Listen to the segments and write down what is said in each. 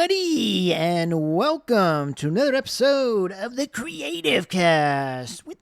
everybody, and welcome to another episode of the Kreative Cast with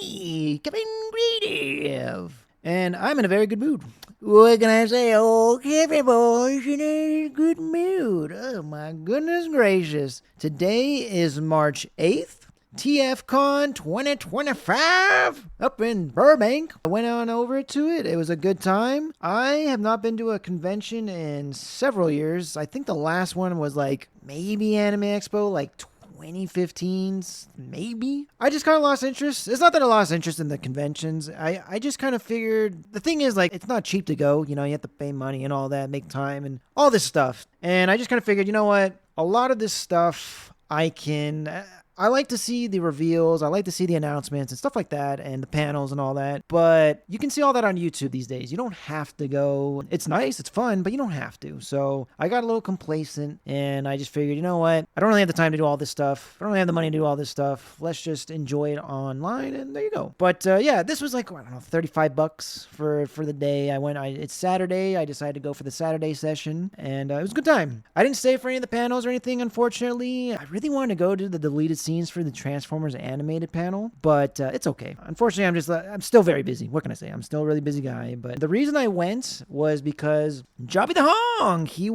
me, Kevin Creative. And I'm in a very good mood. What can I say? Oh, Kevin boy's in a good mood. Oh, my goodness gracious. Today is March 8th. TFCON 2025 up in Burbank. I went on over to it. It was a good time. I have not been to a convention in several years. I think the last one was maybe Anime Expo, 2015, maybe. I just kind of lost interest. It's not that I lost interest in the conventions. I just kind of figured, the thing is, it's not cheap to go. You have to pay money and all that, make time and all this stuff. And I just kind of figured, you know what? A lot of this stuff I like to see the reveals. I like to see the announcements and stuff like that and the panels and all that. But you can see all that on YouTube these days. You don't have to go. It's nice. It's fun, but you don't have to. So I got a little complacent and I just figured, you know what? I don't really have the time to do all this stuff. I don't really have the money to do all this stuff. Let's just enjoy it online and there you go. But yeah, this was $35 for the day. It's Saturday. I decided to go for the Saturday session and it was a good time. I didn't stay for any of the panels or anything, unfortunately. I really wanted to go to the deleted scenes for the Transformers animated panel, but it's okay. Unfortunately, I'm still very busy. What can I say? I'm still a really busy guy, but the reason I went was because Jobby the Hong, he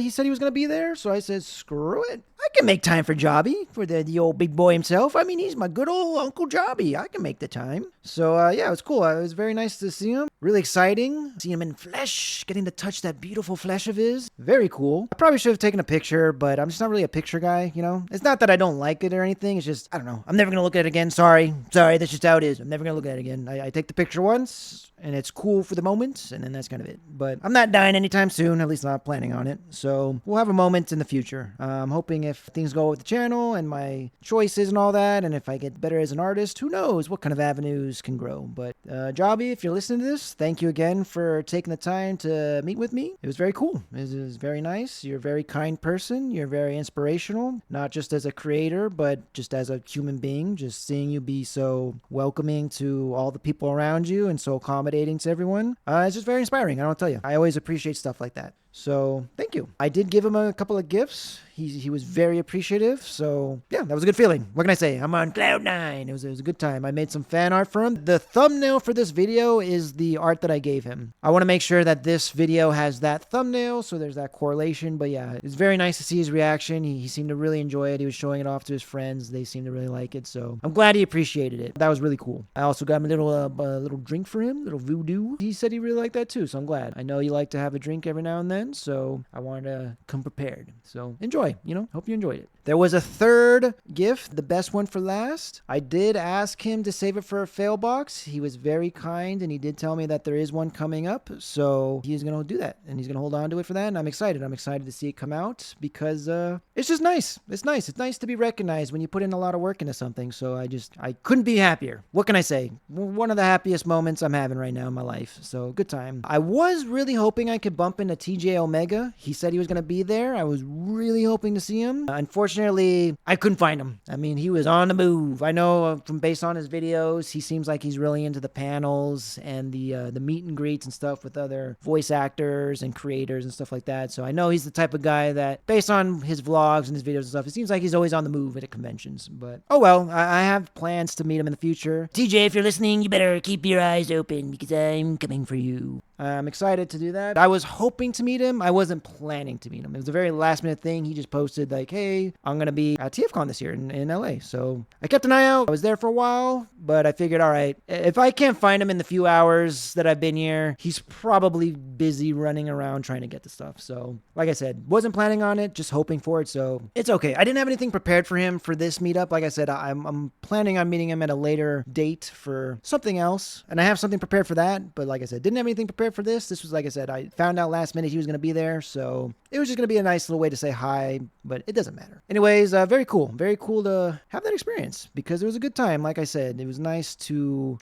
said he was going to be there, so I said, screw it. I can make time for Jobby, for the old big boy himself. I mean, he's my good old Uncle Jobby. I can make the time. So, yeah, it was cool. It was very nice to see him. Really exciting. See him in flesh, getting to touch that beautiful flesh of his. Very cool. I probably should have taken a picture, but I'm just not really a picture guy, It's not that I don't like it or anything. It's just, I don't know. I'm never going to look at it again. Sorry, that's just how it is. I'm never going to look at it again. I take the picture once, and it's cool for the moment, and then that's kind of it. But I'm not dying anytime soon, at least not planning on it. So we'll have a moment in the future. I'm hoping if things go with the channel and my choices and all that, and if I get better as an artist, who knows what kind of avenues can grow. But Jobby, if you're listening to this, thank you again for taking the time to meet with me. It was very cool. It was very nice. You're a very kind person. You're very inspirational, not just as a creator, but just as a human being. Just seeing you be so welcoming to all the people around you and so accommodating to everyone. It's just very inspiring. I don't tell you. I always appreciate stuff like that. So thank you. I did give him a couple of gifts. He was very appreciative. So yeah, that was a good feeling. What can I say? I'm on cloud nine. It was a good time. I made some fan art for him. The thumbnail for this video is the art that I gave him. I want to make sure that this video has that thumbnail, so there's that correlation. But yeah, it's very nice to see his reaction. He seemed to really enjoy it. He was showing it off to his friends. They seemed to really like it. So I'm glad he appreciated it. That was really cool. I also got him a little drink for him, little voodoo. He said he really liked that too. So I'm glad. I know you like to have a drink every now and then. So I wanted to come prepared. So enjoy, hope you enjoyed it. There was a third gift, the best one for last. I did ask him to save it for a fail box. He was very kind and he did tell me that there is one coming up. So he's going to do that and he's going to hold on to it for that. And I'm excited. I'm excited to see it come out because it's just nice. It's nice. It's nice to be recognized when you put in a lot of work into something. So I couldn't be happier. What can I say? One of the happiest moments I'm having right now in my life. So good time. I was really hoping I could bump into TJ Omega. He said he was going to be there. I was really hoping to see him. Unfortunately, I couldn't find him. I mean, he was on the move. I know from based on his videos, he seems like he's really into the panels and the meet and greets and stuff with other voice actors and creators and stuff like that. So I know he's the type of guy that, based on his vlogs and his videos and stuff, it seems like he's always on the move at conventions. But oh well, I have plans to meet him in the future. TJ, if you're listening, you better keep your eyes open because I'm coming for you. I'm excited to do that. I was hoping to meet him. I wasn't planning to meet him. It was a very last minute thing. He just posted hey, I'm going to be at TFCON this year in LA. So I kept an eye out. I was there for a while, but I figured, all right, if I can't find him in the few hours that I've been here, he's probably busy running around trying to get the stuff. So like I said, wasn't planning on it, just hoping for it. So it's okay. I didn't have anything prepared for him for this meetup. Like I said, I'm planning on meeting him at a later date for something else. And I have something prepared for that. But like I said, didn't have anything prepared for this. This was, like I said, I found out last minute he was going to be there. So it was just going to be a nice little way to say hi, but it doesn't matter. Anyways, very cool. Very cool to have that experience because it was a good time. Like I said, it was nice to,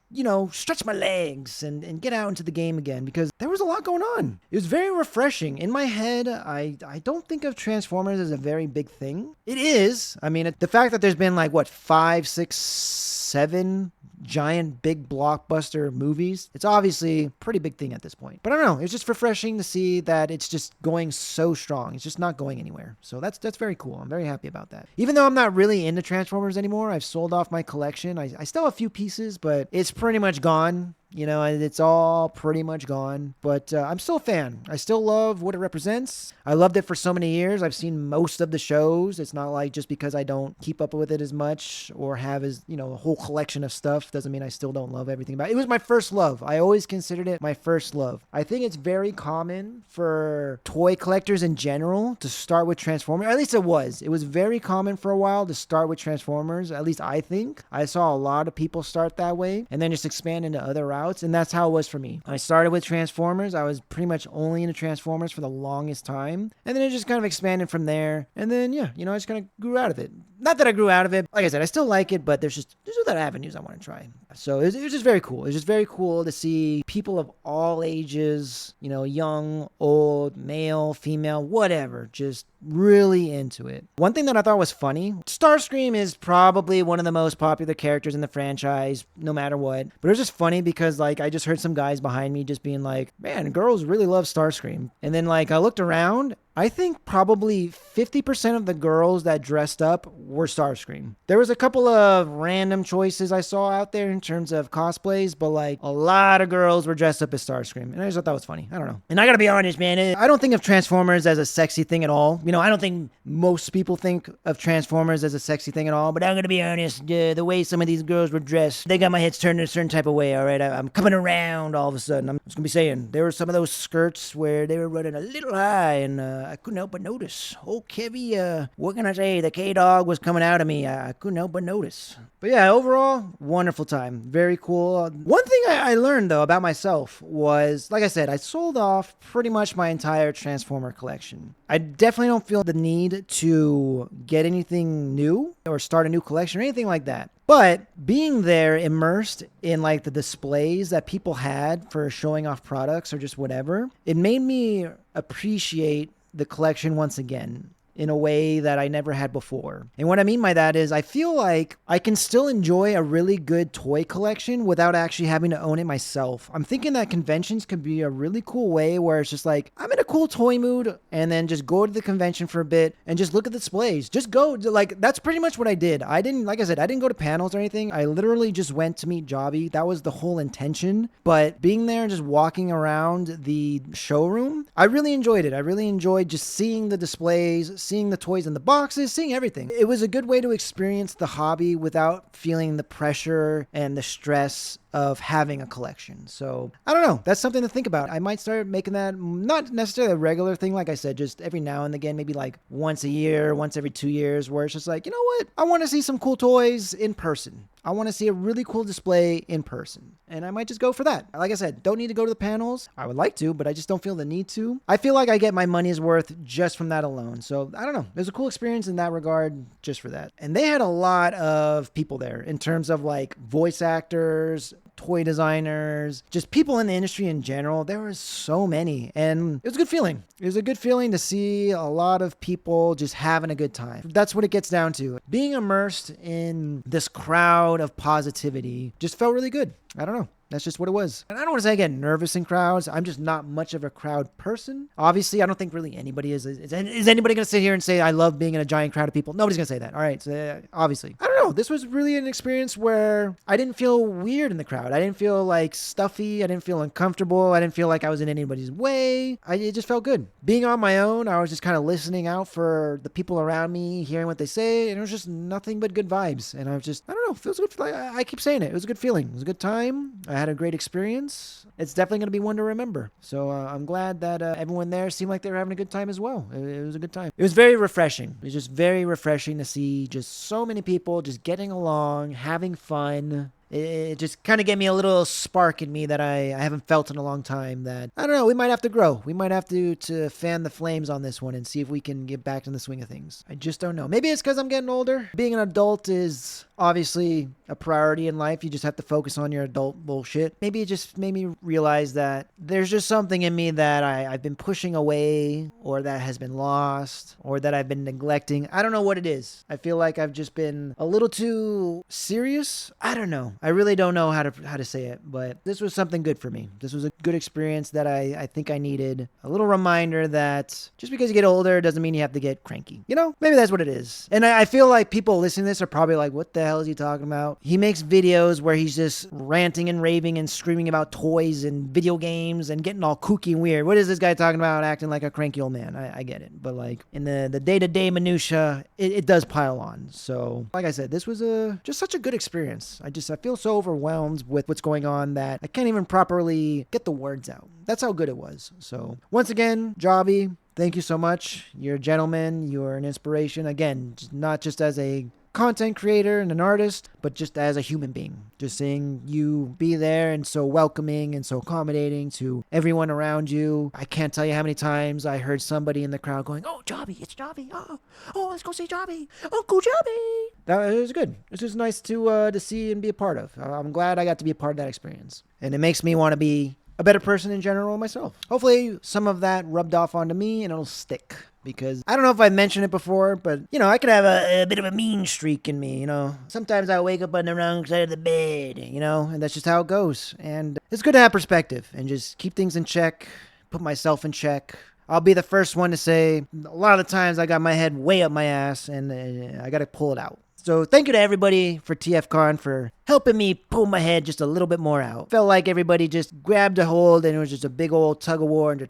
stretch my legs and get out into the game again because there was a lot going on. It was very refreshing. In my head, I don't think of Transformers as a very big thing. It is. I mean, the fact that there's been 5, 6, 7 giant big blockbuster movies, it's obviously a pretty big thing at this point. But I don't know, it's just refreshing to see that it's just going so strong. It's just not going anywhere. So that's very cool. I'm very happy about that. Even though I'm not really into Transformers anymore, I've sold off my collection. I still have a few pieces, but it's pretty much gone. You know, it's all pretty much gone. But I'm still a fan. I still love what it represents. I loved it for so many years. I've seen most of the shows. It's not like just because I don't keep up with it as much or have as, you know, a whole collection of stuff doesn't mean I still don't love everything about it. It was my first love. I always considered it my first love. I think it's very common for toy collectors in general to start with Transformers. At least it was. It was very common for a while to start with Transformers. At least I think. I saw a lot of people start that way and then just expand into other routes. And that's how it was for me. I started with Transformers. I was pretty much only into Transformers for the longest time. And then it just kind of expanded from there. And then, yeah, you know, I just kind of grew out of it. Not that I grew out of it. Like I said, I still like it, but there's other avenues I want to try. So it was just very cool. It was just very cool to see people of all ages, you know, young, old, male, female, whatever, just really into it. One thing that I thought was funny, Starscream is probably one of the most popular characters in the franchise, no matter what. But it was just funny because, like, I just heard some guys behind me just being like, man, girls really love Starscream. And then, like, I looked around. I think probably 50% of the girls that dressed up were Starscream. There was a couple of random choices I saw out there in terms of cosplays, but like a lot of girls were dressed up as Starscream. And I just thought that was funny. I don't know. And I gotta be honest, man, I don't think of Transformers as a sexy thing at all. You know, I don't think most people think of Transformers as a sexy thing at all, but I'm gonna be honest, the way some of these girls were dressed, they got my heads turned in a certain type of way, all right? I'm coming around all of a sudden. I'm just gonna be saying, there were some of those skirts where they were running a little high and I couldn't help but notice. Oh, Kevy, what can I say? The K-Dog was coming out of me. I couldn't help but notice. But yeah, overall, wonderful time. Very cool. One thing I learned, though, about myself was, like I said, I sold off pretty much my entire Transformer collection. I definitely don't feel the need to get anything new or start a new collection or anything like that. But being there immersed in like the displays that people had for showing off products or just whatever, it made me appreciate the collection once again in a way that I never had before. And what I mean by that is I feel like I can still enjoy a really good toy collection without actually having to own it myself. I'm thinking that conventions could be a really cool way where it's just like, I'm in a cool toy mood and then just go to the convention for a bit and just look at the displays. Just go, like, that's pretty much what I did. I didn't, like I said, I didn't go to panels or anything. I literally just went to meet Jobby. That was the whole intention. But being there and just walking around the showroom, I really enjoyed it. I really enjoyed just seeing the displays, seeing the toys in the boxes, seeing everything. It was a good way to experience the hobby without feeling the pressure and the stress of having a collection. So I don't know. That's something to think about. I might start making that not necessarily a regular thing. Like I said, just every now and again, maybe like once a year, once every 2 years, where it's just like, you know what? I want to see some cool toys in person. I want to see a really cool display in person. And I might just go for that. Like I said, don't need to go to the panels. I would like to, but I just don't feel the need to. I feel like I get my money's worth just from that alone. So I don't know. It was a cool experience in that regard just for that. And they had a lot of people there in terms of like voice actors, toy designers, just people in the industry in general. There were so many, and it was a good feeling. It was a good feeling to see a lot of people just having a good time. That's what it gets down to. Being immersed in this crowd of positivity just felt really good. I don't know. That's just what it was. And I don't want to say I get nervous in crowds. I'm just not much of a crowd person. Obviously, I don't think really anybody is. Is anybody going to sit here and say, I love being in a giant crowd of people? Nobody's going to say that. All right. So obviously. I don't know. This was really an experience where I didn't feel weird in the crowd. I didn't feel like stuffy. I didn't feel uncomfortable. I didn't feel like I was in anybody's way. It just felt good. Being on my own, I was just kind of listening out for the people around me, hearing what they say. And it was just nothing but good vibes. And I was just, I don't know. It feels good. I keep saying it. It was a good feeling. It was a good time. I had a great experience. It's definitely going to be one to remember. So I'm glad that everyone there seemed like they were having a good time as well. It was a good time. It was very refreshing. It was just very refreshing to see just so many people just getting along, having fun. It just kind of gave me a little spark in me that I haven't felt in a long time that, I don't know, we might have to grow. We might have to fan the flames on this one and see if we can get back in the swing of things. I just don't know. Maybe it's because I'm getting older. Being an adult is obviously a priority in life. You just have to focus on your adult bullshit. Maybe it just made me realize that there's just something in me that I've been pushing away, or that has been lost, or that I've been neglecting. I don't know what it is. I feel like I've just been a little too serious. I don't know. I really don't know how to say it, but this was something good for me. This was a good experience that I think I needed. A little reminder that just because you get older doesn't mean you have to get cranky. You know, maybe that's what it is. And I feel like people listening to this are probably like, what the hell is he talking about? He makes videos where he's just ranting and raving and screaming about toys and video games and getting all kooky and weird. What is this guy talking about, acting like a cranky old man? I get it. But like in the day-to-day minutia, it does pile on. So like I said, this was just such a good experience. I feel so overwhelmed with what's going on that I can't even properly get the words out. That's how good it was. So once again, Jobby, thank you so much. You're a gentleman. You're an inspiration. Again, not just as a content creator and an artist, but just as a human being. Just seeing you be there and so welcoming and so accommodating to everyone around you. I can't tell you how many times I heard somebody in the crowd going, "Oh, Jobby, it's Jobby. Oh, let's go see Jobby. Uncle Jobby." That was good. It's just nice to see and be a part of. I'm glad I got to be a part of that experience. And it makes me want to be a better person in general myself. Hopefully some of that rubbed off onto me and it'll stick. Because I don't know if I mentioned it before, but, you know, I could have a bit of a mean streak in me, you know. Sometimes I wake up on the wrong side of the bed, you know, and that's just how it goes. And it's good to have perspective and just keep things in check, put myself in check. I'll be the first one to say a lot of the times I got my head way up my ass and I got to pull it out. So thank you to everybody for TFCON for helping me pull my head just a little bit more out. Felt like everybody just grabbed a hold and it was just a big old tug of war and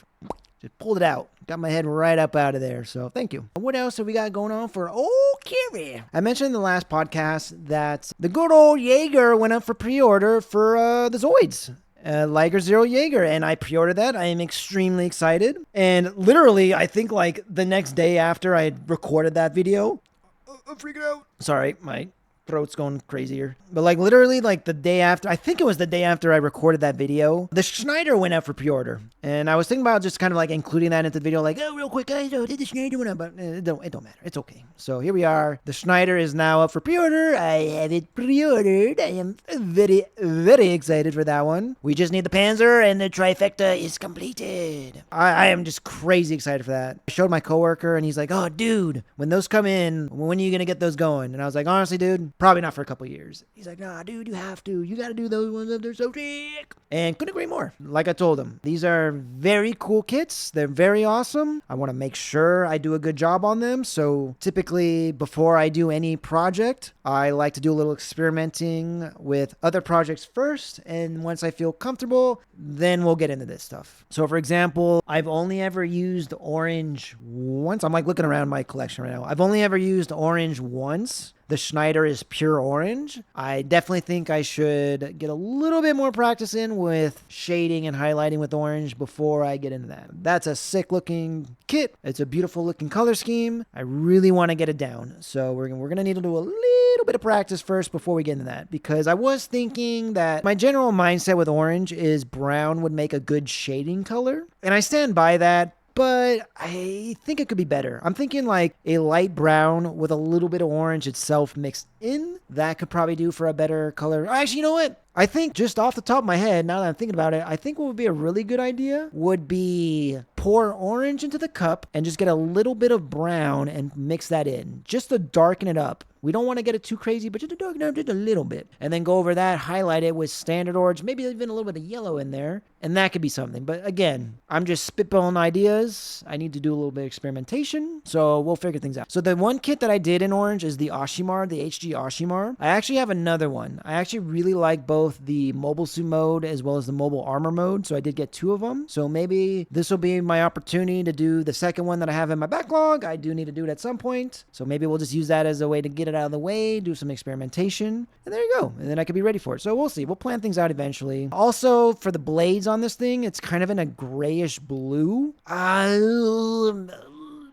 just pulled it out. Got my head right up out of there. So thank you. What else have we got going on for old Kerry? I mentioned in the last podcast that the good old Jaeger went up for pre-order for the Zoids. Liger Zero Jaeger, and I pre-ordered that. I am extremely excited. And literally, I think like the next day after I had recorded that video, I'm freaking out. Sorry, my throat's going crazier. But like literally like the day after, I think it was the day after I recorded that video, the Schneider went up for pre-order. And I was thinking about just kind of like including that into the video, like, oh, real quick, guys, did the Schneider went up? But it don't matter. It's okay. So here we are. The Schneider is now up for pre-order. I have it pre-ordered. I am very, very excited for that one. We just need the Panzer and the trifecta is completed. I am just crazy excited for that. I showed my coworker and he's like, oh, dude, when those come in, when are you going to get those going? And I was like, honestly, dude, probably not for a couple years. He's like, nah, dude, you have to. You got to do those ones up. They're so sick. And couldn't agree more. Like I told him, these are very cool kits. They're very awesome. I want to make sure I do a good job on them. So typically before I do any project, I like to do a little experimenting with other projects first. And once I feel comfortable, then we'll get into this stuff. So for example, I've only ever used orange once. I'm like looking around my collection right now. I've only ever used orange once. The Schneider is pure orange. I definitely think I should get a little bit more practice in with shading and highlighting with orange before I get into that. That's a sick looking kit. It's a beautiful looking color scheme. I really want to get it down. So we're going to need to do a little bit of practice first before we get into that, because I was thinking that my general mindset with orange is brown would make a good shading color. And I stand by that. But I think it could be better. I'm thinking like a light brown with a little bit of orange itself mixed in. That could probably do for a better color. Actually, you know what? I think just off the top of my head, now that I'm thinking about it, I think what would be a really good idea would be pour orange into the cup and just get a little bit of brown and mix that in just to darken it up. We don't want to get it too crazy, but just to darken it up just a little bit. And then go over that, highlight it with standard orange, maybe even a little bit of yellow in there. And that could be something. But again, I'm just spitballing ideas. I need to do a little bit of experimentation. So we'll figure things out. So the one kit that I did in orange is the Oshimar, the HG Oshimar. I actually have another one. I actually really like both the mobile suit mode as well as the mobile armor mode. So I did get two of them. So maybe this will be my opportunity to do the second one that I have in my backlog. I do need to do it at some point. So maybe we'll just use that as a way to get it out of the way, do some experimentation, and there you go. And then I could be ready for it. So we'll see. We'll plan things out eventually. Also, for the blades on this thing, it's kind of in a grayish blue.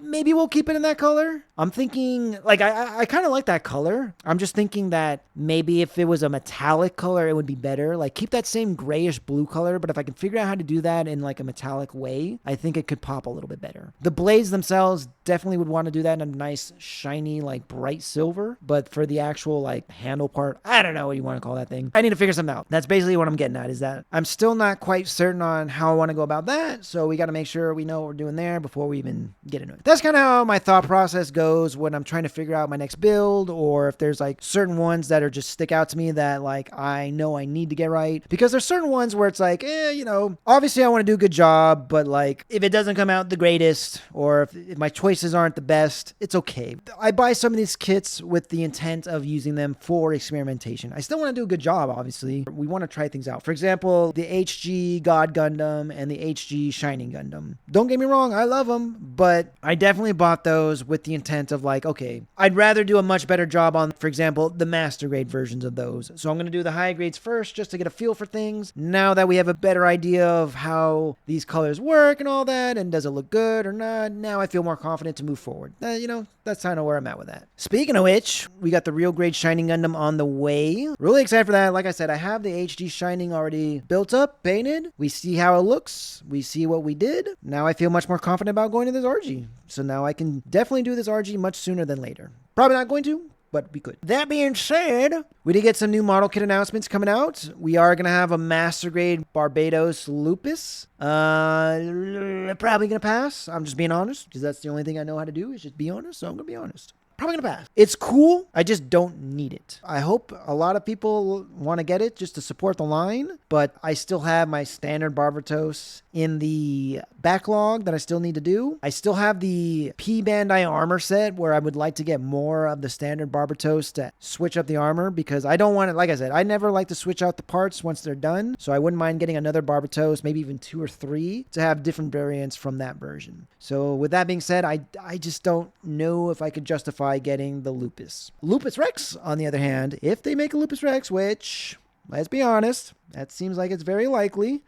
Maybe we'll keep it in that color. I'm thinking, like, I kind of like that color. I'm just thinking that maybe if it was a metallic color, it would be better. Like, keep that same grayish blue color, but if I can figure out how to do that in like a metallic way, I think it could pop a little bit better. The blades themselves definitely would want to do that in a nice, shiny, like bright silver, but for the actual like handle part, I don't know what you want to call that thing. I need to figure something out. That's basically what I'm getting at, is that I'm still not quite certain on how I want to go about that, so we got to make sure we know what we're doing there before we even get into it. That's kind of how my thought process goes when I'm trying to figure out my next build, or if there's like certain ones that are just stick out to me that like I know I need to get right, because there's certain ones where it's like, you know, obviously I want to do a good job, but like if it doesn't come out the greatest, or if my choices aren't the best, it's okay. I buy some of these kits with the intent of using them for experimentation. I still want to do a good job, obviously. We want to try things out. For example, the HG God Gundam and the HG Shining Gundam. Don't get me wrong, I love them, but I definitely bought those with the intent of like, okay, I'd rather do a much better job on, for example, the master grade versions of those. So I'm going to do the high grades first just to get a feel for things. Now that we have a better idea of how these colors work and all that, and does it look good or not, now I feel more confident to move forward. You know, that's kind of where I'm at with that. Speaking of which, we got the real grade Shining Gundam on the way. Really excited for that. Like I said, I have the HD Shining already built up, painted. We see how it looks. We see what we did. Now I feel much more confident about going to this RG. So now I can definitely do this RG much sooner than later. Probably not going to, but we could. That being said, we did get some new model kit announcements coming out. We are going to have a master grade Barbados Lupus. Probably going to pass. I'm just being honest, because that's the only thing I know how to do is just be honest. So I'm going to be honest. Probably gonna pass. It's cool. I just don't need it. I hope a lot of people want to get it just to support the line, but I still have my standard Barbatos in the backlog that I still need to do. I still have the P Bandai armor set where I would like to get more of the standard Barbatos to switch up the armor, because I don't want it. Like I said, I never like to switch out the parts once they're done. So I wouldn't mind getting another Barbatos, maybe even 2 or 3, to have different variants from that version. So with that being said, I just don't know if I could justify getting the Lupus. Lupus Rex, on the other hand, if they make a Lupus Rex, which, let's be honest, that seems like it's very likely,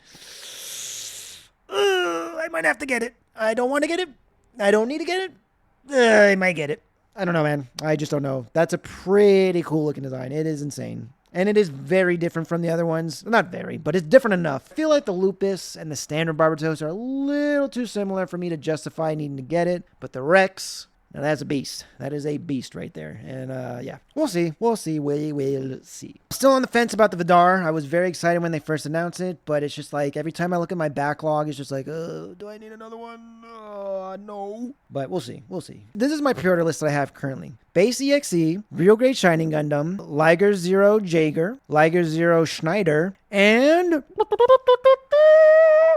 I might have to get it. I don't want to get it. I don't need to get it. I might get it. I don't know, man. I just don't know. That's a pretty cool looking design. It is insane. And it is very different from the other ones. Not very, but it's different enough. I feel like the Lupus and the standard Barbatos are a little too similar for me to justify needing to get it. But the Rex, now that's a beast. That is a beast right there. And yeah, we'll see. We'll see. We will see. Still on the fence about the Vidar. I was very excited when they first announced it, but it's just like every time I look at my backlog, it's just like, do I need another one? No. But we'll see. We'll see. This is my pre-order list that I have currently. Base EXE, Real Grade Shining Gundam, Liger Zero Jaeger, Liger Zero Schneider, and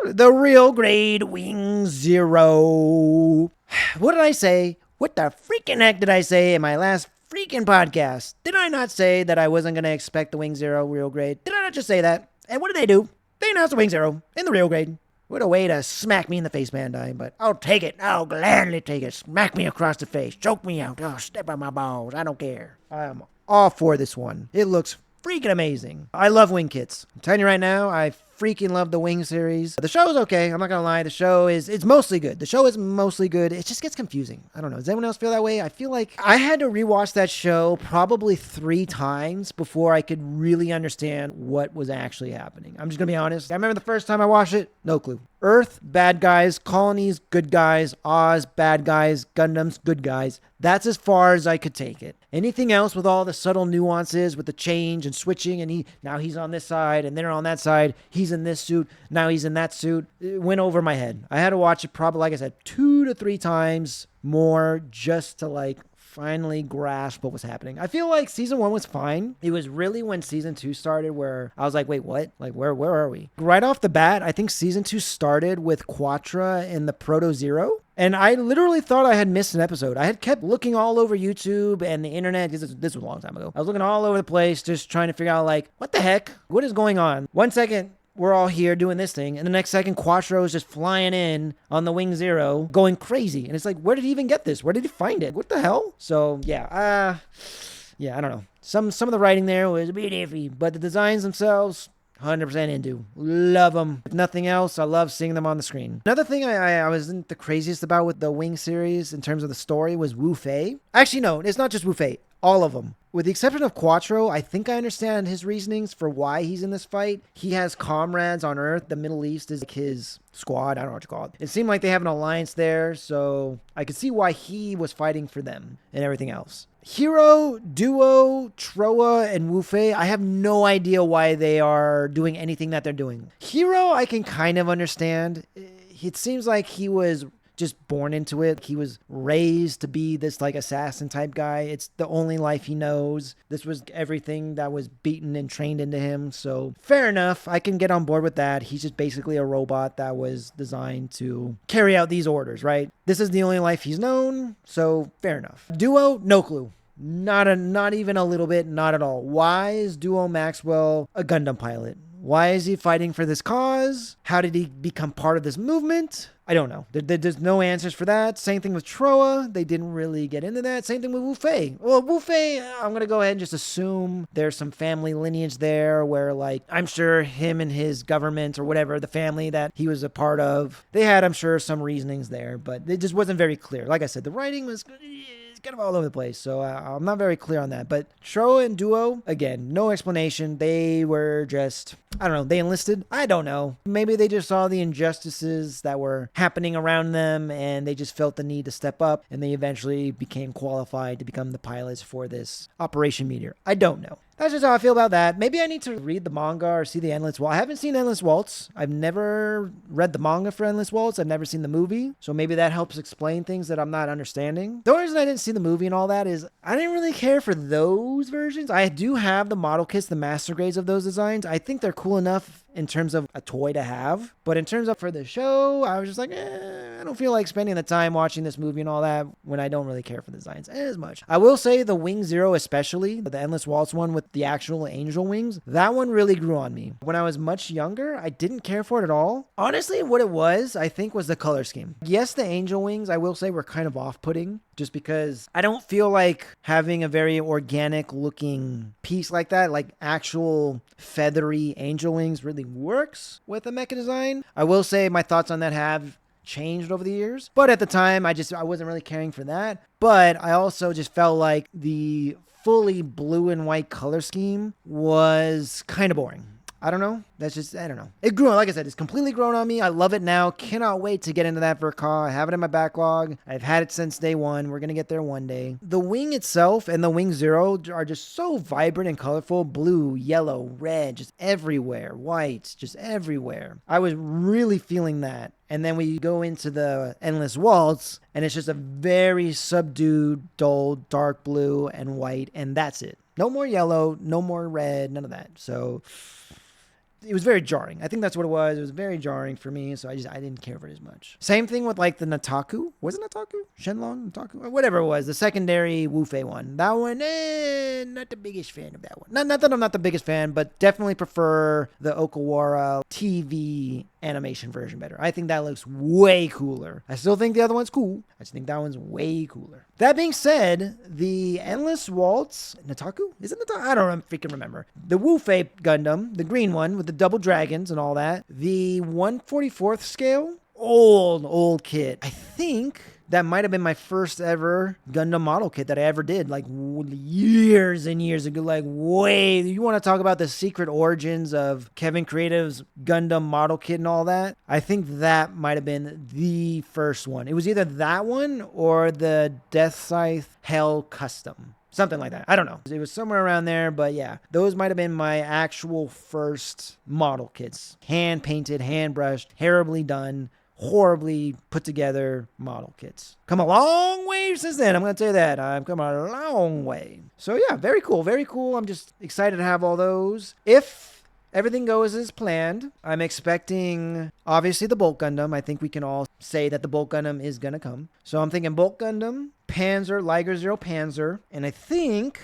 the Real Grade Wing Zero. What did I say? What the freaking heck did I say in my last freaking podcast? Did I not say that I wasn't going to expect the Wing Zero Real Grade? Did I not just say that? And what did they do? They announced the Wing Zero in the Real Grade. What a way to smack me in the face, Bandai, but I'll take it. I'll gladly take it. Smack me across the face. Choke me out. Oh, step on my balls. I don't care. I'm all for this one. It looks freaking amazing. I love wing kits. I'm telling you right now, I freaking love the Wing series. The show is okay. I'm not gonna lie. The show it's mostly good. The show is mostly good. It just gets confusing. I don't know. Does anyone else feel that way? I feel like I had to rewatch that show probably 3 times before I could really understand what was actually happening. I'm just gonna be honest. I remember the first time I watched it, no clue. Earth, bad guys. Colonies, good guys. Oz, bad guys. Gundams, good guys. That's as far as I could take it. Anything else with all the subtle nuances with the change and switching, and now he's on this side and they're on that side. He's in this suit. Now he's in that suit. It went over my head. I had to watch it probably, like I said, 2 to 3 times more just to like finally grasp what was happening. I feel like season 1 was fine. It was really when season 2 started where I was like, wait, what? Like, where are we? Right off the bat, I think season 2 started with Quatra and the Proto Zero. And I literally thought I had missed an episode. I had kept looking all over YouTube and the internet. This was a long time ago. I was looking all over the place, just trying to figure out, like, what the heck? What is going on? One second, we're all here doing this thing. And the next second, Quattro is just flying in on the Wing Zero, going crazy. And it's like, where did he even get this? Where did he find it? What the hell? So, yeah, I don't know. Some of the writing there was a bit iffy, but the designs themselves, 100% into. Love them. If nothing else, I love seeing them on the screen. Another thing I wasn't the craziest about with the Wing series in terms of the story was Wu Fei. Actually, no, it's not just Wu Fei. All of them. With the exception of Quattro, I think I understand his reasonings for why he's in this fight. He has comrades on Earth. The Middle East is like his squad. I don't know what you call it. It seemed like they have an alliance there, so I could see why he was fighting for them and everything else. Hero, Duo, Troa, and Wu Fei, I have no idea why they are doing anything that they're doing. Hero, I can kind of understand. It seems like he was just born into it. He was raised to be this like assassin type guy. It's the only life he knows. This was everything that was beaten and trained into him. So fair enough. I can get on board with that. He's just basically a robot that was designed to carry out these orders, right? This is the only life he's known. So fair enough. Duo, no clue. Not even a little bit, not at all. Why is Duo Maxwell a Gundam pilot? Why is he fighting for this cause? How did he become part of this movement? I don't know. There's no answers for that. Same thing with Troa. They didn't really get into that. Same thing with Wu Fei. Well, Wu Fei, I'm going to go ahead and just assume there's some family lineage there where, like, I'm sure him and his government or whatever, the family that he was a part of, they had, I'm sure, some reasonings there, but it just wasn't very clear. Like I said, the writing was kind of all over the place, so I'm not very clear on that. But Troa and Duo, again, no explanation. They were just, I don't know, they enlisted? I don't know. Maybe they just saw the injustices that were happening around them and they just felt the need to step up, and they eventually became qualified to become the pilots for this Operation Meteor. I don't know. That's just how I feel about that. Maybe I need to read the manga or see the Endless Waltz. I haven't seen Endless Waltz. I've never read the manga for Endless Waltz. I've never seen the movie. So maybe that helps explain things that I'm not understanding. The only reason I didn't see the movie and all that is I didn't really care for those versions. I do have the model kits, the master grades of those designs. I think they're cool enough in terms of a toy to have. But in terms of for the show, I was just like, I don't feel like spending the time watching this movie and all that when I don't really care for the designs as much. I will say the Wing Zero especially, the Endless Waltz one with the actual angel wings, that one really grew on me. When I was much younger, I didn't care for it at all. Honestly, what it was, I think, was the color scheme. Yes, the angel wings, I will say, were kind of off-putting just because I don't feel like having a very organic looking piece like that, like actual feathery angel wings, really works with a mecha design. I will say my thoughts on that have changed over the years, but at the time I wasn't really caring for that. But I also just felt like the fully blue and white color scheme was kind of boring. I don't know. That's just, I don't know. It grew on, like I said, it's completely grown on me. I love it now. Cannot wait to get into that for a car. I have it in my backlog. I've had it since day one. We're going to get there one day. The wing itself and the Wing Zero are just so vibrant and colorful. Blue, yellow, red, just everywhere. White, just everywhere. I was really feeling that. And then we go into the Endless Waltz, and it's just a very subdued, dull, dark blue and white, and that's it. No more yellow, no more red, none of that. So it was very jarring. I think that's what it was. It was very jarring for me, so I didn't care for it as much. Same thing with like the Nataku. Was it Nataku? Shenlong? Nataku? Or whatever it was. The secondary Wu Fei one. That one, not the biggest fan of that one. Not that I'm not the biggest fan, but definitely prefer the Okawara TV animation version better. I think that looks way cooler. I still think the other one's cool. I just think that one's way cooler. That being said, the Endless Waltz, Nataku? Is it Nataku? I don't freaking remember. The Wu Fei Gundam, the green one with the double dragons and all that. The 1/44th scale, old kit. I think that might have been my first ever Gundam model kit that I ever did, like years and years ago. Like, way, you want to talk about the secret origins of Kevin Creative's Gundam model kit and all that? I think that might have been the first one. It was either that one or the Death Scythe Hell Custom. Something like that. I don't know. It was somewhere around there, but yeah. Those might have been my actual first model kits. Hand painted, hand brushed, terribly done, horribly put together model kits. Come a long way since then. I'm going to tell you that. I've come a long way. So yeah, very cool. Very cool. I'm just excited to have all those. If everything goes as planned, I'm expecting, obviously, the Bolt Gundam. I think we can all say that the Bolt Gundam is going to come. So I'm thinking Bolt Gundam, Panzer, Liger Zero Panzer, and I think,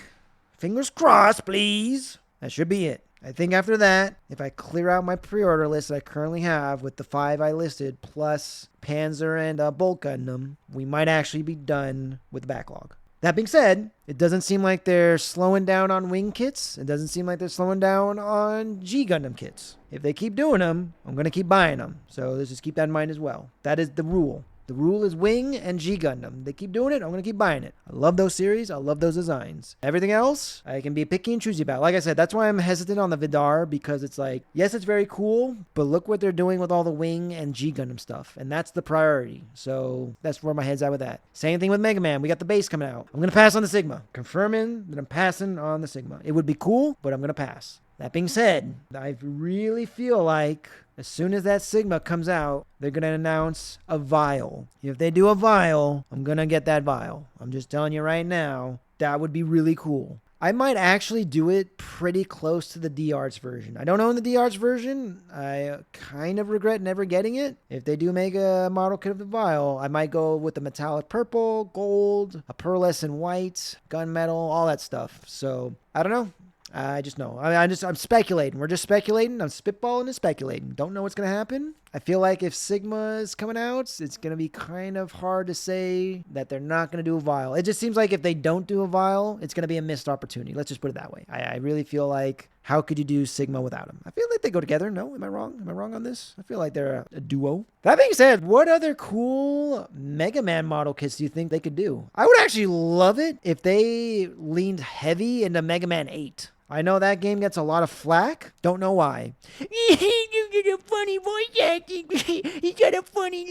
fingers crossed, please, that should be it. I think after that, if I clear out my pre-order list that I currently have with the 5 I listed, plus Panzer and Bolt Gundam, we might actually be done with the backlog. That being said, it doesn't seem like they're slowing down on wing kits. It doesn't seem like they're slowing down on G Gundam kits. If they keep doing them, I'm going to keep buying them. So let's just keep that in mind as well. That is the rule. The rule is Wing and G Gundam. They keep doing it, I'm going to keep buying it. I love those series. I love those designs. Everything else, I can be picky and choosy about. Like I said, that's why I'm hesitant on the Vidar, because it's like, yes, it's very cool, but look what they're doing with all the Wing and G Gundam stuff. And that's the priority. So that's where my head's at with that. Same thing with Mega Man. We got the base coming out. I'm going to pass on the Sigma. Confirming that I'm passing on the Sigma. It would be cool, but I'm going to pass. That being said, I really feel like as soon as that Sigma comes out, they're going to announce a vial. If they do a vial, I'm going to get that vial. I'm just telling you right now, that would be really cool. I might actually do it pretty close to the D-Arts version. I don't own the D-Arts version. I kind of regret never getting it. If they do make a model kit of the vial, I might go with the metallic purple, gold, a pearlescent white, gunmetal, all that stuff. So, I don't know. I just know. I'm speculating. We're just speculating. I'm spitballing and speculating. Don't know what's going to happen. I feel like if Sigma is coming out, it's going to be kind of hard to say that they're not going to do a vial. It just seems like if they don't do a vial, it's going to be a missed opportunity. Let's just put it that way. I really feel like, how could you do Sigma without them? I feel like they go together. No? Am I wrong? Am I wrong on this? I feel like they're a duo. That being said, what other cool Mega Man model kits do you think they could do? I would actually love it if they leaned heavy into Mega Man 8. I know that game gets a lot of flack. Don't know why. You get a funny voice acting. He's got a funny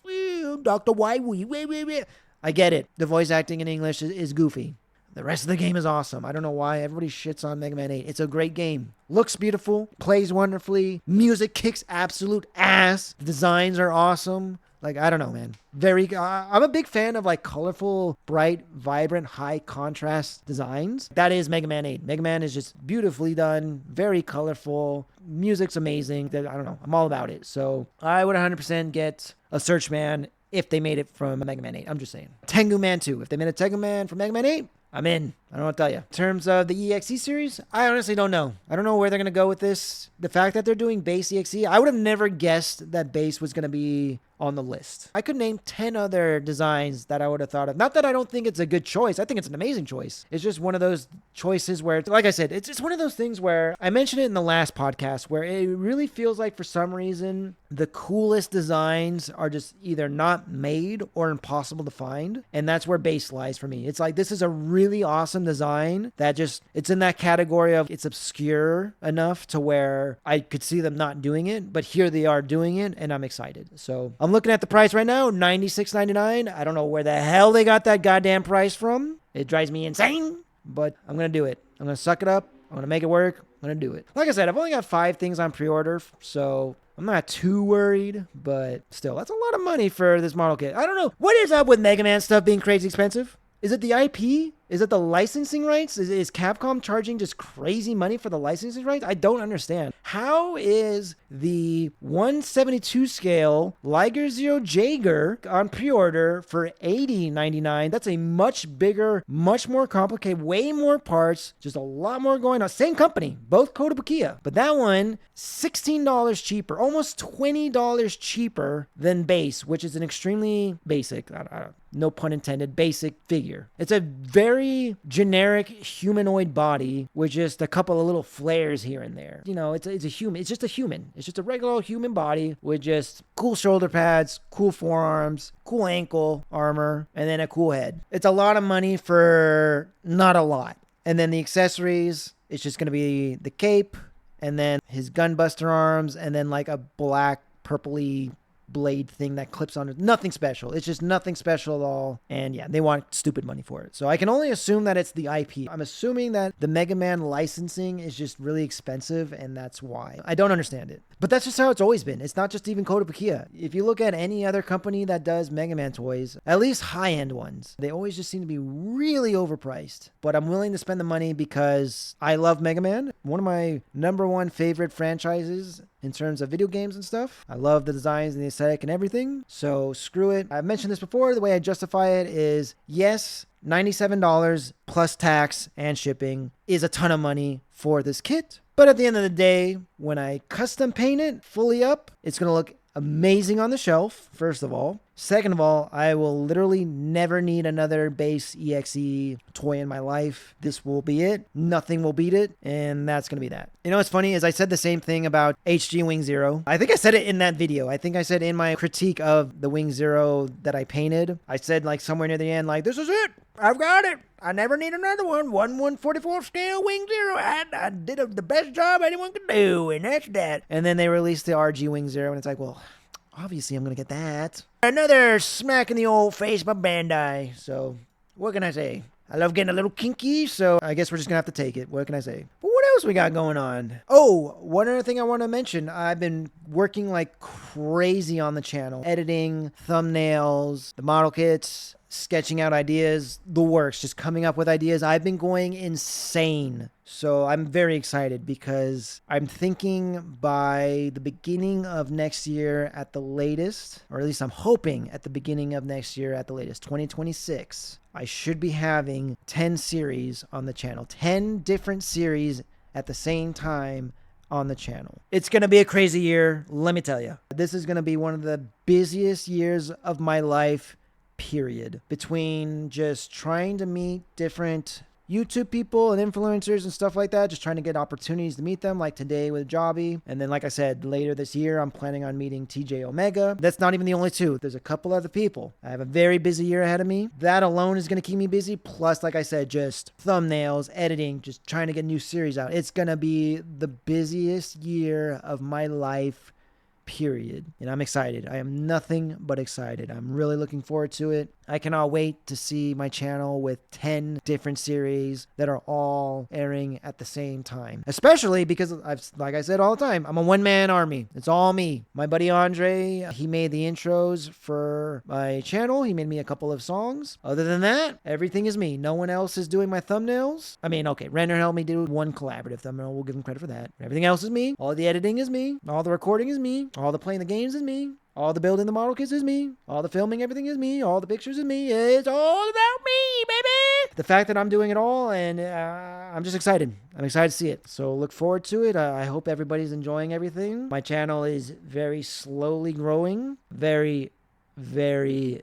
lisp. Dr. Waiwu. I get it. The voice acting in English is goofy. The rest of the game is awesome. I don't know why everybody shits on Mega Man 8. It's a great game. Looks beautiful. Plays wonderfully. Music kicks absolute ass. The designs are awesome. Like, I don't know, man. I'm a big fan of like colorful, bright, vibrant, high contrast designs. That is Mega Man 8. Mega Man is just beautifully done, very colorful. Music's amazing. I don't know. I'm all about it. So I would 100% get a Search Man if they made it from Mega Man 8. I'm just saying. Tengu Man 2. If they made a Tengu Man from Mega Man 8, I'm in. I don't know what to tell you. In terms of the EXE series, I honestly don't know. I don't know where they're going to go with this. The fact that they're doing base EXE, I would have never guessed that base was going to be on the list. I could name 10 other designs that I would have thought of. Not that I don't think it's a good choice. I think it's an amazing choice. It's just one of those choices where, like I said, it's just one of those things where I mentioned it in the last podcast where it really feels like for some reason the coolest designs are just either not made or impossible to find. And that's where base lies for me. It's like, this is a really awesome design that just, it's in that category of it's obscure enough to where I could see them not doing it, but here they are doing it and I'm excited. So I'm looking at the price right now, $96.99. I don't know where the hell they got that goddamn price from. It drives me insane, but I'm going to do it. I'm going to suck it up. I'm going to make it work. I'm going to do it. Like I said, I've only got 5 things on pre-order, so I'm not too worried, but still, that's a lot of money for this model kit. I don't know. What is up with Mega Man stuff being crazy expensive? Is it the IP? Is it the licensing rights? Is Capcom charging just crazy money for the licensing rights? I don't understand. How is the 1/72 scale Liger Zero Jaeger on pre-order for $80.99? That's a much bigger, much more complicated, way more parts, just a lot more going on. Same company, both Kotobukiya. But that one, $16 cheaper, almost $20 cheaper than base, which is an extremely basic, no pun intended, basic figure. It's a very generic humanoid body with just a couple of little flares here and there. You know, it's a human. It's just a human. It's just a regular human body with just cool shoulder pads, cool forearms, cool ankle armor, and then a cool head. It's a lot of money for not a lot. And then the accessories, it's just going to be the cape, and then his gunbuster arms, and then like a black, purpley blade thing that clips on it. Nothing special. It's just nothing special at all. And yeah, they want stupid money for it. So I can only assume that it's the IP. I'm assuming that the Mega Man licensing is just really expensive, and that's why. I don't understand it. But that's just how it's always been. It's not just even Kotobukiya. If you look at any other company that does Mega Man toys, at least high-end ones, they always just seem to be really overpriced. But I'm willing to spend the money because I love Mega Man. One of my number one favorite franchises in terms of video games and stuff. I love the designs and the aesthetic and everything. So screw it. I've mentioned this before. The way I justify it is, yes, $97 plus tax and shipping is a ton of money for this kit. But at the end of the day, when I custom paint it fully up, it's going to look amazing on the shelf, first of all. Second of all, I will literally never need another base EXE toy in my life. This will be it. Nothing will beat it, and that's going to be that. You know what's funny is I said the same thing about HG Wing Zero. I think I said it in that video. I think I said in my critique of the Wing Zero that I painted, I said like somewhere near the end, like, this is it. I've got it. I never need another one. 1/144 scale Wing Zero. I did the best job anyone could do, and that's that. And then they released the RG Wing Zero, and it's like, well, obviously I'm going to get that. Another smack in the old face by Bandai. So, what can I say? I love getting a little kinky, so I guess we're just going to have to take it. What can I say? But what else we got going on? Oh, one other thing I want to mention. I've been working like crazy on the channel. Editing, thumbnails, the model kits, sketching out ideas, the works, just coming up with ideas. I've been going insane. So I'm very excited because I'm thinking by the beginning of next year at the latest, or at least I'm hoping at the beginning of next year at the latest, 2026, I should be having 10 series on the channel. 10 different series at the same time on the channel. It's going to be a crazy year, let me tell you. This is going to be one of the busiest years of my life, period. Between just trying to meet different YouTube people and influencers and stuff like that, just trying to get opportunities to meet them, like today with Jobby. And then, like I said, later this year, I'm planning on meeting TJ Omega. That's not even the only two. There's a couple other people. I have a very busy year ahead of me. That alone is going to keep me busy. Plus, like I said, just thumbnails, editing, just trying to get new series out. It's going to be the busiest year of my life, period. And I'm excited. I am nothing but excited. I'm really looking forward to it. I cannot wait to see my channel with 10 different series that are all airing at the same time. Especially because, like I said all the time, I'm a one-man army. It's all me. My buddy Andre, he made the intros for my channel. He made me a couple of songs. Other than that, everything is me. No one else is doing my thumbnails. I mean, okay, Render helped me do one collaborative thumbnail. We'll give him credit for that. Everything else is me. All the editing is me. All the recording is me. All the playing the games is me. All the building the model kits is me. All the filming, everything is me. All the pictures is me. It's all about me, baby. The fact that I'm doing it all, and I'm just excited. I'm excited to see it. So look forward to it. I hope everybody's enjoying everything. My channel is very slowly growing. Very, very,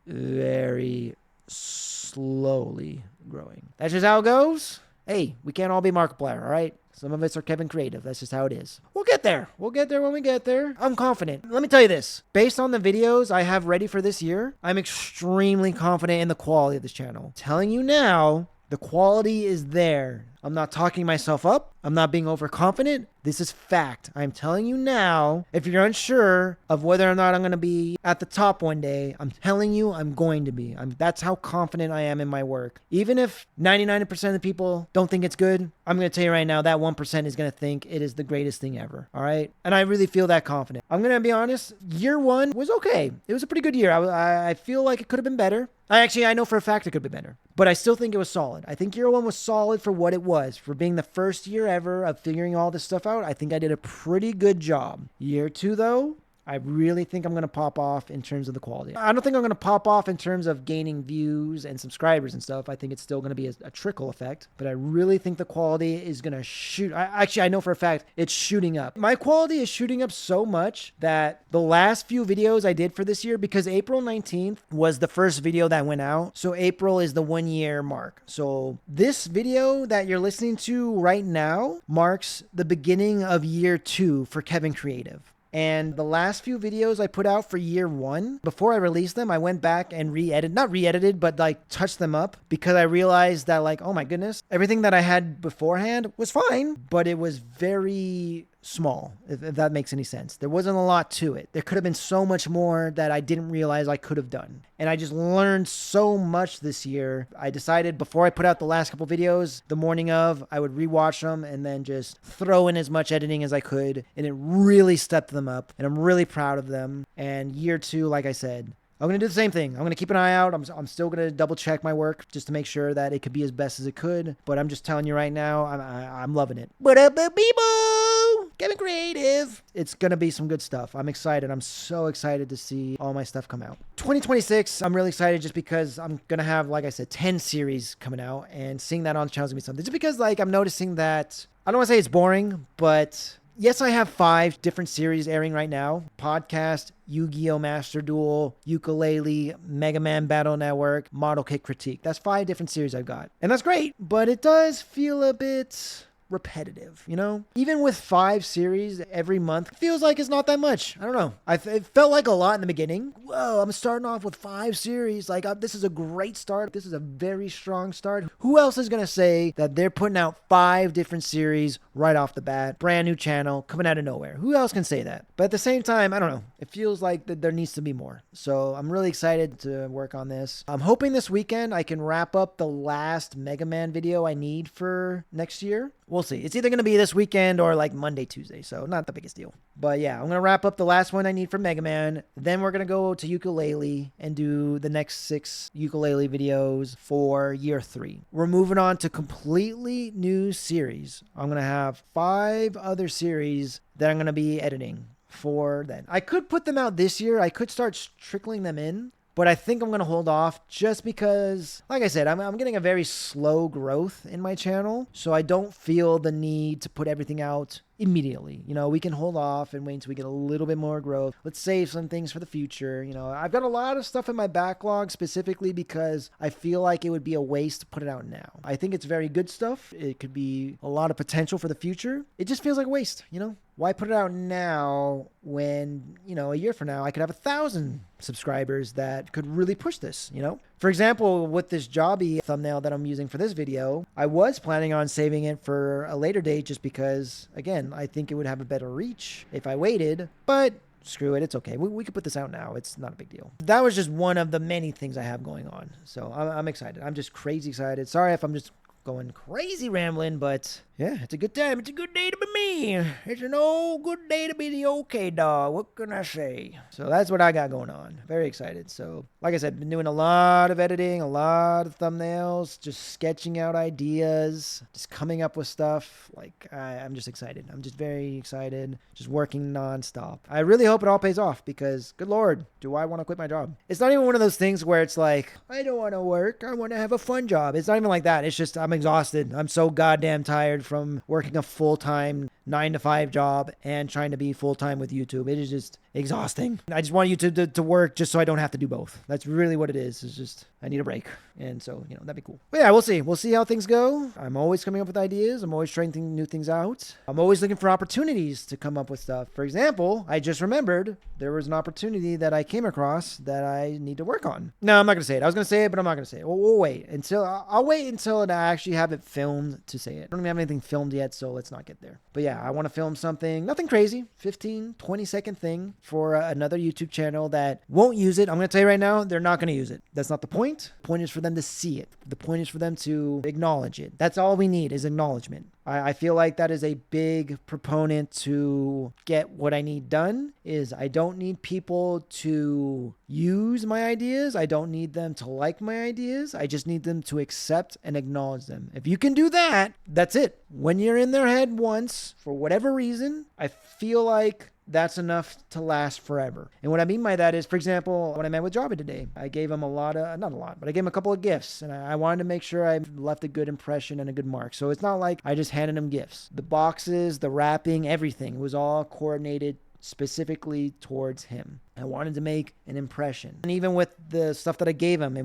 very slowly growing. That's just how it goes. Hey, we can't all be Markiplier, all right? Some of us are Kevin Kreative. That's just how it is. We'll get there. We'll get there when we get there. I'm confident. Let me tell you this. Based on the videos I have ready for this year, I'm extremely confident in the quality of this channel. Telling you now, the quality is there. I'm not talking myself up. I'm not being overconfident. This is fact. I'm telling you now, if you're unsure of whether or not I'm going to be at the top one day, I'm telling you I'm going to be. That's how confident I am in my work. Even if 99% of the people don't think it's good, I'm going to tell you right now that 1% is going to think it is the greatest thing ever. All right? And I really feel that confident. I'm going to be honest. Year one was okay. It was a pretty good year. I feel like it could have been better. I know for a fact it could be better, but I still think it was solid. I think year one was solid for what it was, for being the first year ever of figuring all this stuff out. I think I did a pretty good job. Year two, though, I really think I'm going to pop off in terms of the quality. I don't think I'm going to pop off in terms of gaining views and subscribers and stuff. I think it's still going to be a trickle effect, but I really think the quality is going to shoot. I know for a fact it's shooting up. My quality is shooting up so much that the last few videos I did for this year, because April 19th was the first video that went out. So April is the 1 year mark. So this video that you're listening to right now marks the beginning of year two for Kevin Kreative. And the last few videos I put out for year one, before I released them, I went back and not re-edited, but like touched them up because I realized that like, oh my goodness, everything that I had beforehand was fine, but it was very small, if that makes any sense. There wasn't a lot to it. There could have been so much more that I didn't realize I could have done. And I just learned so much this year. I decided before I put out the last couple videos, the morning of, I would rewatch them and then just throw in as much editing as I could. And it really stepped them up. And I'm really proud of them. And year two, like I said, I'm going to do the same thing. I'm going to keep an eye out. I'm still going to double check my work just to make sure that it could be as best as it could. But I'm just telling you right now, I'm loving it. What up, people? Kevin Kreative. It's going to be some good stuff. I'm excited. I'm so excited to see all my stuff come out. 2026, I'm really excited just because I'm going to have, like I said, 10 series coming out. And seeing that on the channel is going to be something. Just because like I'm noticing that, I don't want to say it's boring, but Yes, I have 5 different series airing right now. Podcast, Yu-Gi-Oh! Master Duel, Ukulele, Mega Man Battle Network, Model Kit Critique. That's 5 different series I've got. And that's great, but it does feel a bit repetitive, you know? Even with 5 series every month, it feels like it's not that much. I don't know. It felt like a lot in the beginning. Whoa, I'm starting off with 5 series. Like, this is a great start. This is a very strong start. Who else is going to say that they're putting out 5 different series right off the bat? Brand new channel, coming out of nowhere. Who else can say that? But at the same time, I don't know. It feels like that there needs to be more. So I'm really excited to work on this. I'm hoping this weekend I can wrap up the last Mega Man video I need for next year. We'll see. It's either going to be this weekend or like Monday, Tuesday. So not the biggest deal. But yeah, I'm going to wrap up the last one I need for Mega Man. Then we're going to go to ukulele and do the next 6 ukulele videos for year 3. We're moving on to completely new series. I'm going to have 5 other series that I'm going to be editing for then. I could put them out this year. I could start trickling them in. But I think I'm going to hold off just because, like I said, I'm getting a very slow growth in my channel. So I don't feel the need to put everything out immediately. You know, we can hold off and wait until we get a little bit more growth. Let's save some things for the future. You know, I've got a lot of stuff in my backlog specifically because I feel like it would be a waste to put it out now. I think it's very good stuff. It could be a lot of potential for the future. It just feels like a waste, you know? Why put it out now when, you know, a year from now I could have 1,000 subscribers that could really push this, you know? For example, with this Jobby thumbnail that I'm using for this video, I was planning on saving it for a later date just because, again, I think it would have a better reach if I waited, but screw it. It's okay. We could put this out now. It's not a big deal. That was just one of the many things I have going on. So I'm excited. I'm just crazy excited. Sorry if I'm just going crazy rambling, but yeah, it's a good time. It's a good day to be me. It's an old good day to be the okay dog. What can I say? So that's what I got going on. Very excited. So like I said, been doing a lot of editing, a lot of thumbnails, just sketching out ideas, just coming up with stuff. Like I'm just excited. I'm just very excited. Just working nonstop. I really hope it all pays off because good Lord, do I want to quit my job? It's not even one of those things where it's like, I don't want to work. I want to have a fun job. It's not even like that. It's just, I'm exhausted. I'm so goddamn tired from working a full-time 9-to-5 job and trying to be full-time with YouTube. It is just exhausting. I just want YouTube to work just so I don't have to do both. That's really what it is. It's just, I need a break. And so, you know, that'd be cool. But yeah, we'll see. We'll see how things go. I'm always coming up with ideas. I'm always trying new things out. I'm always looking for opportunities to come up with stuff. For example, I just remembered there was an opportunity that I came across that I need to work on. No, I'm not going to say it. I was going to say it, but I'm not going to say it. We'll wait until, I'll wait until I actually have it filmed to say it. I don't even have anything filmed yet, so let's not get there. But yeah, I want to film something, nothing crazy, 15, 20-second thing for another YouTube channel that won't use it. I'm going to tell you right now, they're not going to use it. That's not the point. The point is for them to see it. The point is for them to acknowledge it. That's all we need is acknowledgement. I feel like that is a big proponent to get what I need done is I don't need people to use my ideas. I don't need them to like my ideas. I just need them to accept and acknowledge them. If you can do that, that's it. When you're in their head once, for whatever reason, I feel like that's enough to last forever. And what I mean by that is, for example, when I met with Jobby today, I gave him not a lot, but I gave him a couple of gifts. And I wanted to make sure I left a good impression and a good mark. So it's not like I just handed him gifts. The boxes, the wrapping, everything was all coordinated specifically towards him. I wanted to make an impression. And even with the stuff that I gave him,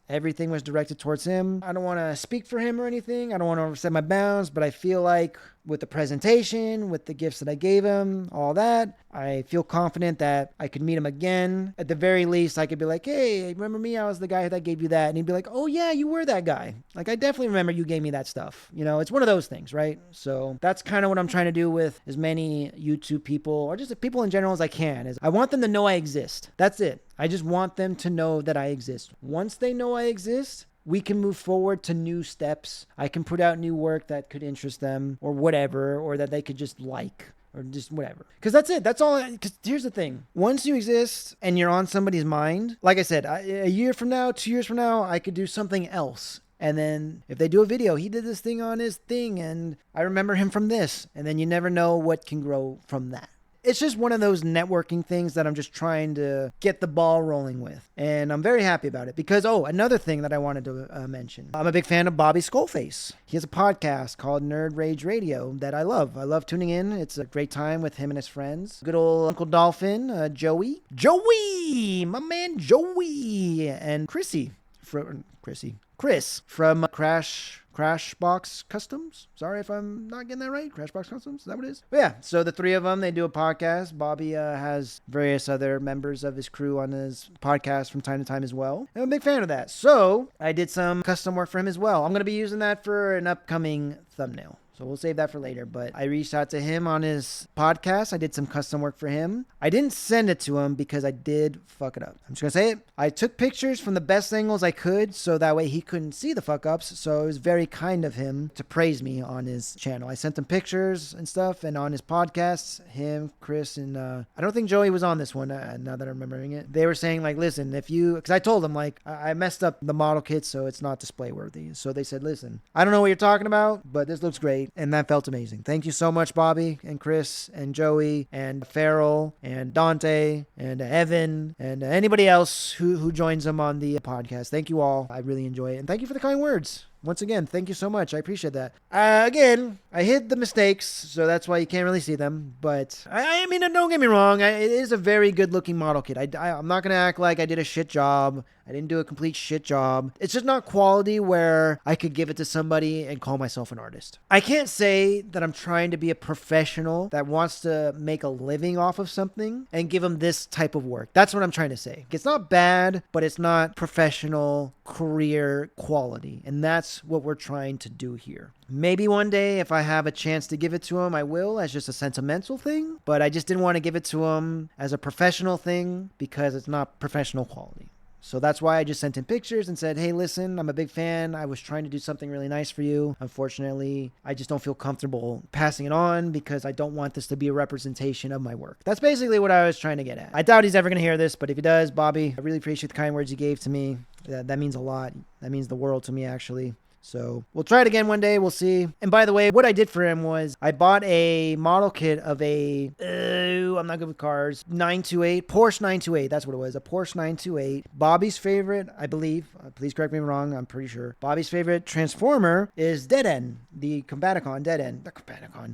everything was directed towards him. I don't want to speak for him or anything. I don't want to overstep my bounds, but I feel like with the presentation, with the gifts that I gave him, all that, I feel confident that I could meet him again. At the very least, I could be like, hey, remember me? I was the guy that gave you that. And he'd be like, oh yeah, you were that guy. Like, I definitely remember you gave me that stuff. You know, it's one of those things, right? So that's kind of what I'm trying to do with as many YouTube people or just people in general as I can. Is I want them to know I exist. That's it. I just want them to know that I exist. Once they know I exist, we can move forward to new steps. I can put out new work that could interest them or whatever, or that they could just like or just whatever. Because that's it. That's all. Because here's the thing. Once you exist and you're on somebody's mind, like I said, a year from now, 2 years from now, I could do something else. And then if they do a video, he did this thing on his thing and I remember him from this. And then you never know what can grow from that. it's just one of those networking things that I'm just trying to get the ball rolling with. And I'm very happy about it because, another thing that I wanted to mention. I'm a big fan of Bobby Skullface. He has a podcast called Nerd Rage Radio that I love. I love tuning in. It's a great time with him and his friends. Good old Uncle Dolphin, Joey. Joey! My man Joey! And Chris from Crashbox Customs. Sorry if I'm not getting that right. Crashbox Customs, is that what it is? But yeah, so the three of them, they do a podcast. Bobby has various other members of his crew on his podcast from time to time as well. I'm a big fan of that. So I did some custom work for him as well. I'm going to be using that for an upcoming thumbnail. So we'll save that for later. But I reached out to him on his podcast. I did some custom work for him. I didn't send it to him because I did fuck it up. I'm just going to say it. I took pictures from the best angles I could so that way he couldn't see the fuck ups. So it was very kind of him to praise me on his channel. I sent him pictures and stuff. And on his podcasts, him, Chris, and I don't think Joey was on this one now that I'm remembering it. They were saying like, listen, because I told them like I messed up the model kit so it's not display worthy. So they said, listen, I don't know what you're talking about, but this looks great. And that felt amazing. Thank you so much, Bobby and Chris and Joey and Farrell and Dante and Evan and anybody else who joins them on the podcast. Thank you all. I really enjoy it. And thank you for the kind words. Once again, thank you so much. I appreciate that. Again, I hid the mistakes, so that's why you can't really see them. But, I mean, don't get me wrong. It is a very good-looking model kit. I'm not going to act like I did a shit job. I didn't do a complete shit job. It's just not quality where I could give it to somebody and call myself an artist. I can't say that I'm trying to be a professional that wants to make a living off of something and give them this type of work. That's what I'm trying to say. It's not bad, but it's not professional career quality. And that's what we're trying to do here. Maybe one day if I have a chance to give it to him, I will as just a sentimental thing. But I just didn't want to give it to him as a professional thing because it's not professional quality. So that's why I just sent him pictures and said, hey, listen, I'm a big fan. I was trying to do something really nice for you. Unfortunately, I just don't feel comfortable passing it on because I don't want this to be a representation of my work. That's basically what I was trying to get at. I doubt he's ever going to hear this, but if he does, Bobby, I really appreciate the kind words you gave to me. That means a lot. That means the world to me, actually. So we'll try it again one day. We'll see. And by the way, what I did for him was I bought a model kit of I'm not good with cars, 928, Porsche 928. That's what it was, a Porsche 928. Bobby's favorite, I believe, please correct me if I'm wrong, I'm pretty sure. Bobby's favorite Transformer is Dead End, the Combaticon Dead End,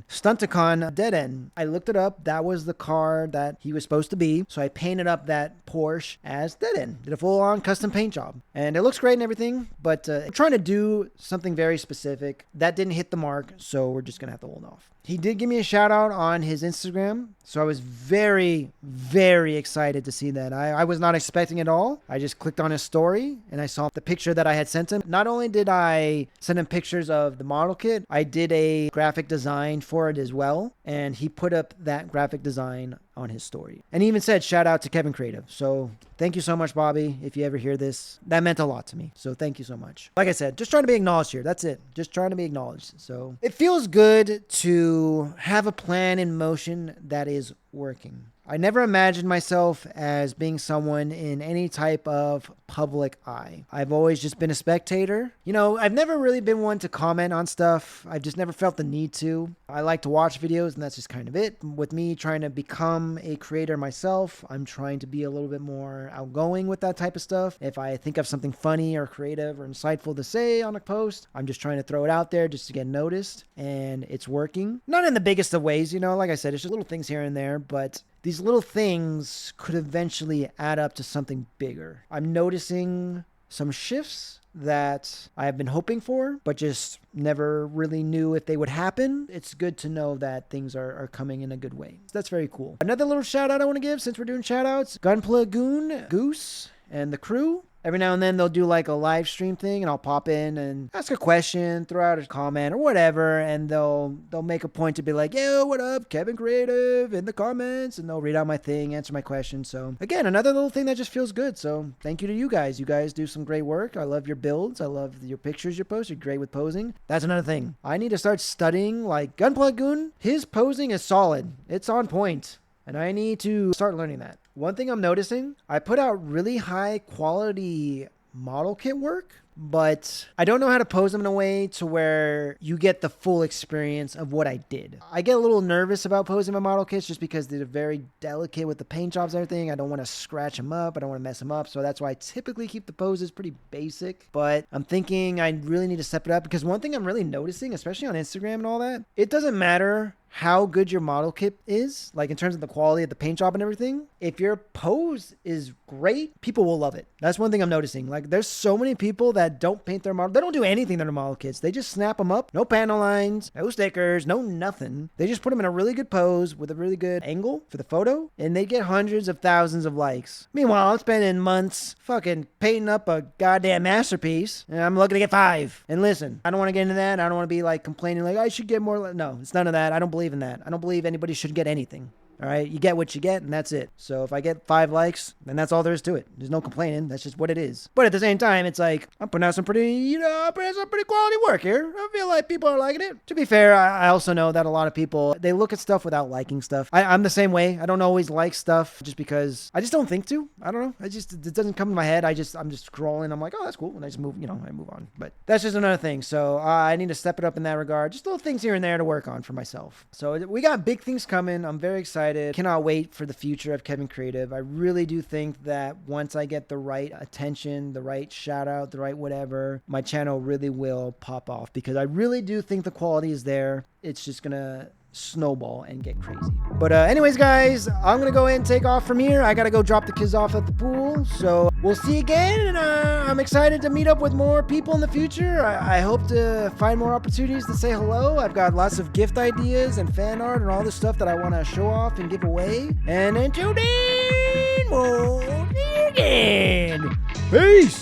Stunticon Dead End. I looked it up. That was the car that he was supposed to be. So I painted up that Porsche as Dead End. Did a full-on custom paint job. And it looks great and everything, but I'm trying to do something very specific. That didn't hit the mark, so we're just going to have to hold off. He did give me a shout out on his Instagram, so I was very, very excited to see that. I was not expecting it at all. I just clicked on his story and I saw the picture that I had sent him. Not only did I send him pictures of the model kit, I did a graphic design for it as well, and he put up that graphic design on his story. And he even said, shout out to Kevin Kreative. So thank you so much, Bobby. If you ever hear this, that meant a lot to me. So thank you so much. Like I said, just trying to be acknowledged here. That's it. Just trying to be acknowledged. So it feels good to have a plan in motion that is working. I never imagined myself as being someone in any type of public eye. I've always just been a spectator. You know, I've never really been one to comment on stuff. I've just never felt the need to. I like to watch videos and that's just kind of it. With me trying to become a creator myself, I'm trying to be a little bit more outgoing with that type of stuff. If I think of something funny or creative or insightful to say on a post, I'm just trying to throw it out there just to get noticed, and it's working. Not in the biggest of ways, you know, like I said, it's just little things here and there, but these little things could eventually add up to something bigger. I'm noticing some shifts that I have been hoping for, but just never really knew if they would happen. It's good to know that things are coming in a good way. So that's very cool. Another little shout out I want to give, since we're doing shout outs, Gunplagoon, Goose, and the crew. Every now and then they'll do like a live stream thing and I'll pop in and ask a question, throw out a comment or whatever, and they'll make a point to be like, yo, what up, Kevin Kreative, in the comments, and they'll read out my thing, answer my question. So again, another little thing that just feels good. So thank you to you guys. You guys do some great work. I love your builds. I love your pictures you post. You're great with posing. That's another thing. I need to start studying like Gunplagoon. His posing is solid. It's on point. And I need to start learning that. One thing I'm noticing, I put out really high quality model kit work, but I don't know how to pose them in a way to where you get the full experience of what I did. I get a little nervous about posing my model kits just because they're very delicate with the paint jobs and everything. I don't want to scratch them up. I don't want to mess them up. So that's why I typically keep the poses pretty basic, but I'm thinking I really need to step it up because one thing I'm really noticing, especially on Instagram and all that, it doesn't matter how good your model kit is, like in terms of the quality of the paint job and everything. If your pose is great, people will love it. That's one thing I'm noticing. Like there's so many people that don't paint their model. They don't do anything to their model kits. They just snap them up. No panel lines, no stickers, no nothing. They just put them in a really good pose with a really good angle for the photo and they get hundreds of thousands of likes. Meanwhile, I'm spending months fucking painting up a goddamn masterpiece and I'm looking to get 5. And listen, I don't want to get into that. I don't want to be like complaining like I should get more. No, it's none of that. I don't believe in that. I don't believe anybody should get anything. All right, you get what you get, and that's it. So if I get 5 likes, then that's all there is to it. There's no complaining. That's just what it is. But at the same time, it's like I'm putting out some pretty, some pretty quality work here. I feel like people are liking it. To be fair, I also know that a lot of people, they look at stuff without liking stuff. I'm the same way. I don't always like stuff just because I just don't think to. I don't know. It doesn't come to my head. I'm just scrolling. I'm like, oh, that's cool, and I just move. I move on. But that's just another thing. So I need to step it up in that regard. Just little things here and there to work on for myself. So we got big things coming. I'm very excited. Cannot wait for the future of Kevin Kreative. I really do think that once I get the right attention, the right shout out, the right whatever, my channel really will pop off because I really do think the quality is there. It's just gonna snowball and get crazy. But anyways, guys, I'm gonna go ahead and take off from here. I gotta go drop the kids off at the pool. So we'll see you again, and I'm excited to meet up with more people in the future. I hope to find more opportunities to say hello. I've got lots of gift ideas and fan art and all this stuff that I want to show off and give away. And until then, we'll see you again. Peace!